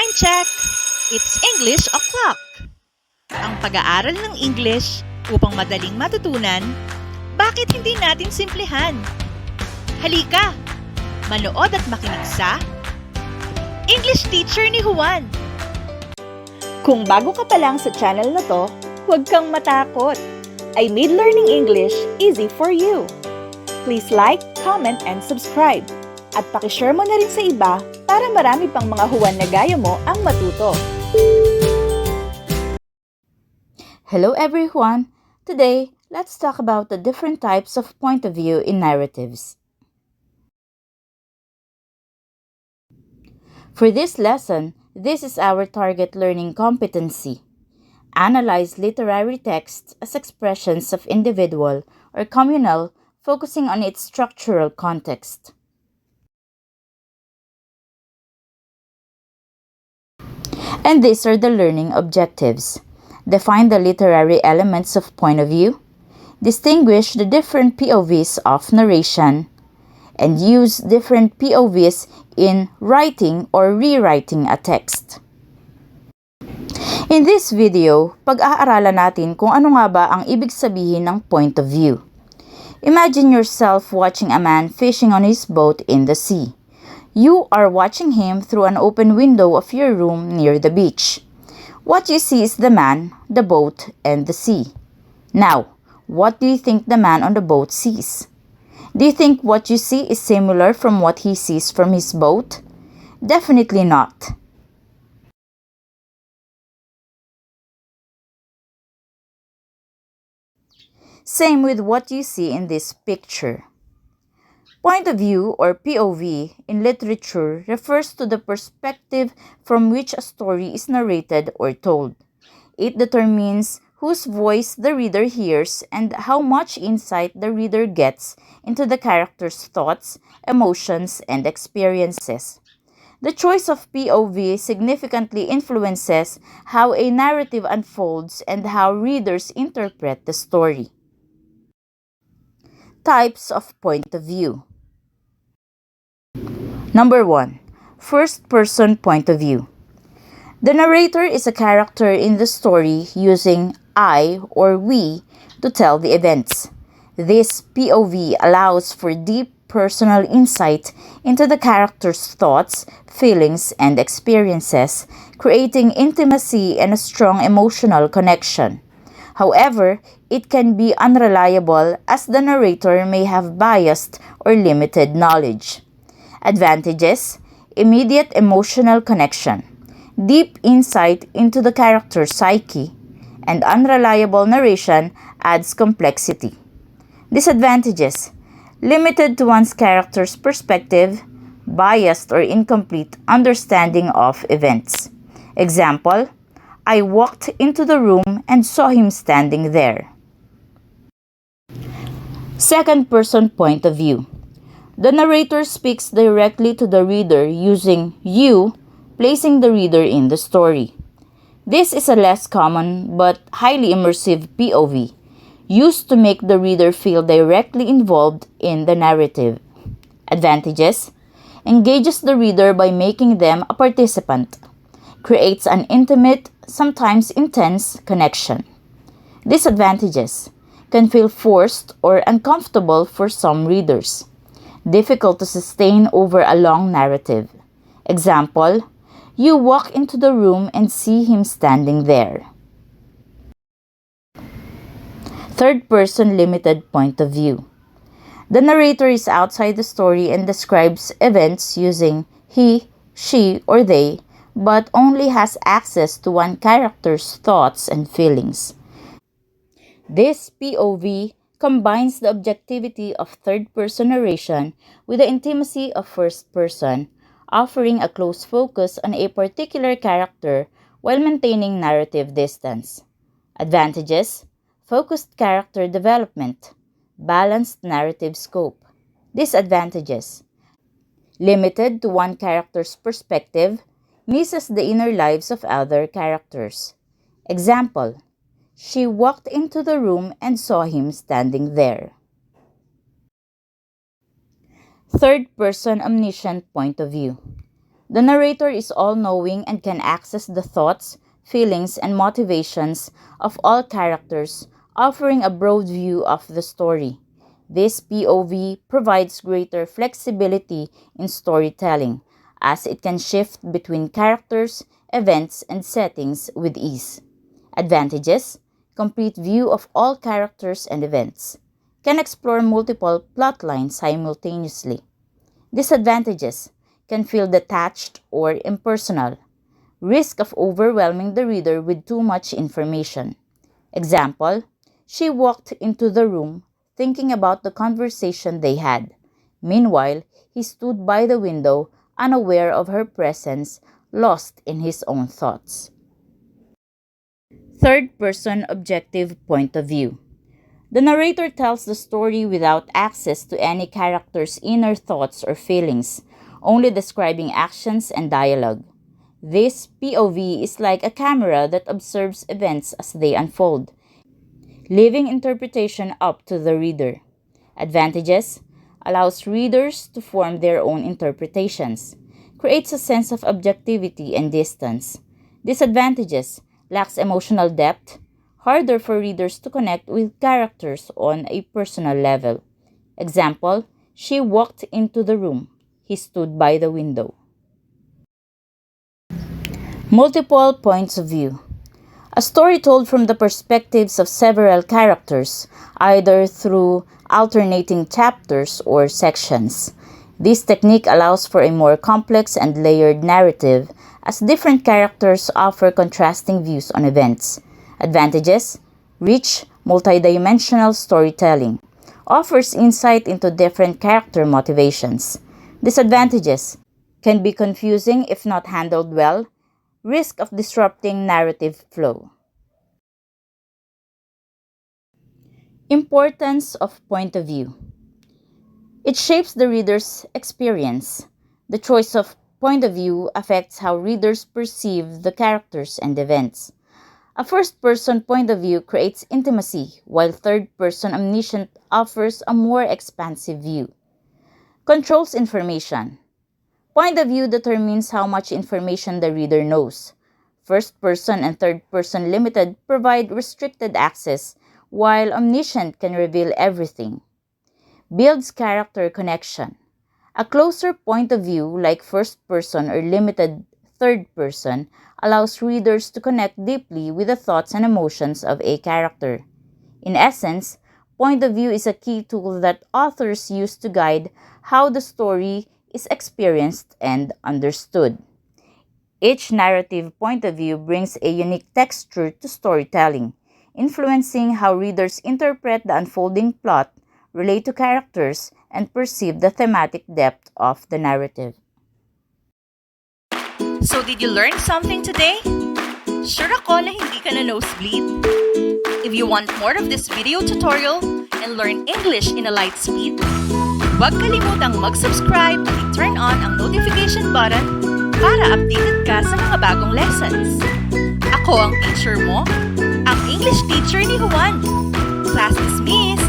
Time check! It's English O'Clock! Ang pag-aaral ng English upang madaling matutunan, bakit hindi natin simplihan? Halika! Manood at makinig sa English Teacher ni Juan! Kung bago ka pa lang sa channel na to, huwag kang matakot! I made learning English easy for you! Please like, comment, and subscribe. At pakishare mo na rin sa iba para marami pang mga Juan na gaya mo ang matuto. Hello everyone! Today, let's talk about the different types of point of view in narratives. For this lesson, this is our target learning competency. Analyze literary text as expressions of individual or communal, focusing on its structural context. And these are the learning objectives. Define the literary elements of point of view, distinguish the different POVs of narration, and use different POVs in writing or rewriting a text. In this video, pag-aaralan natin kung ano nga ba ang ibig sabihin ng point of view. Imagine yourself watching a man fishing on his boat in the sea. You are watching him through an open window of your room near the beach. What you see is the man, the boat, and the sea. Now, what do you think the man on the boat sees? Do you think what you see is similar from what he sees from his boat? Definitely not. Same with what you see in this picture. Point of view, or POV, in literature refers to the perspective from which a story is narrated or told. It determines whose voice the reader hears and how much insight the reader gets into the character's thoughts, emotions, and experiences. The choice of POV significantly influences how a narrative unfolds and how readers interpret the story. Types of point of view. Number 1. First-person point of view. The narrator is a character in the story using I or we to tell the events. This POV allows for deep personal insight into the character's thoughts, feelings, and experiences, creating intimacy and a strong emotional connection. However, it can be unreliable as the narrator may have biased or limited knowledge. Advantages: immediate emotional connection, deep insight into the character's psyche, and unreliable narration adds complexity. Disadvantages: limited to one's character's perspective, biased or incomplete understanding of events. Example: I walked into the room and saw him standing there. Second-person point of view. The narrator speaks directly to the reader using you, placing the reader in the story. This is a less common but highly immersive POV, used to make the reader feel directly involved in the narrative. Advantages: engages the reader by making them a participant, creates an intimate, sometimes intense connection. Disadvantages: can feel forced or uncomfortable for some readers. Difficult to sustain over a long narrative. Example: you walk into the room and see him standing there. Third-person limited point of view. The narrator is outside the story and describes events using he, she, or they, but only has access to one character's thoughts and feelings. This POV combines the objectivity of third-person narration with the intimacy of first-person, offering a close focus on a particular character while maintaining narrative distance. Advantages: focused character development, balanced narrative scope. Disadvantages: limited to one character's perspective, misses the inner lives of other characters. Example: she walked into the room and saw him standing there. Third-person omniscient point of view. The narrator is all-knowing and can access the thoughts, feelings, and motivations of all characters, offering a broad view of the story. This POV provides greater flexibility in storytelling, as it can shift between characters, events, and settings with ease. Advantages: complete view of all characters and events. Can explore multiple plotlines simultaneously. Disadvantages: can feel detached or impersonal. Risk of overwhelming the reader with too much information. Example: she walked into the room thinking about the conversation they had. Meanwhile, he stood by the window, unaware of her presence, lost in his own thoughts. Third-person objective point of view. The narrator tells the story without access to any character's inner thoughts or feelings, only describing actions and dialogue. This POV is like a camera that observes events as they unfold, leaving interpretation up to the reader. Advantages: allows readers to form their own interpretations, creates a sense of objectivity and distance. Disadvantages: lacks emotional depth, harder for readers to connect with characters on a personal level. Example: she walked into the room, he stood by the window. Multiple points of view. A story told from the perspectives of several characters, either through alternating chapters or sections. This technique allows for a more complex and layered narrative, as different characters offer contrasting views on events. Advantages: rich, multidimensional storytelling. Offers insight into different character motivations. Disadvantages: can be confusing if not handled well. Risk of disrupting narrative flow. Importance of point of view. It shapes the reader's experience. The choice of point of view affects how readers perceive the characters and events. A first-person point of view creates intimacy, while third-person omniscient offers a more expansive view. Controls information. Point of view determines how much information the reader knows. First-person and third-person limited provide restricted access, while omniscient can reveal everything. Builds character connection. A closer point of view, like first-person or limited third-person, allows readers to connect deeply with the thoughts and emotions of a character. In essence, point of view is a key tool that authors use to guide how the story is experienced and understood. Each narrative point of view brings a unique texture to storytelling, influencing how readers interpret the unfolding plot, relate to characters, and perceive the thematic depth of the narrative. So did you learn something today? Sure ako na hindi ka na nosebleed. If you want more of this video tutorial and learn English in a light speed, huwag kalimutang mag-subscribe at i-turn on ang notification button para updated ka sa mga bagong lessons. Ako ang teacher mo, ang English teacher ni Juan. Class dismissed!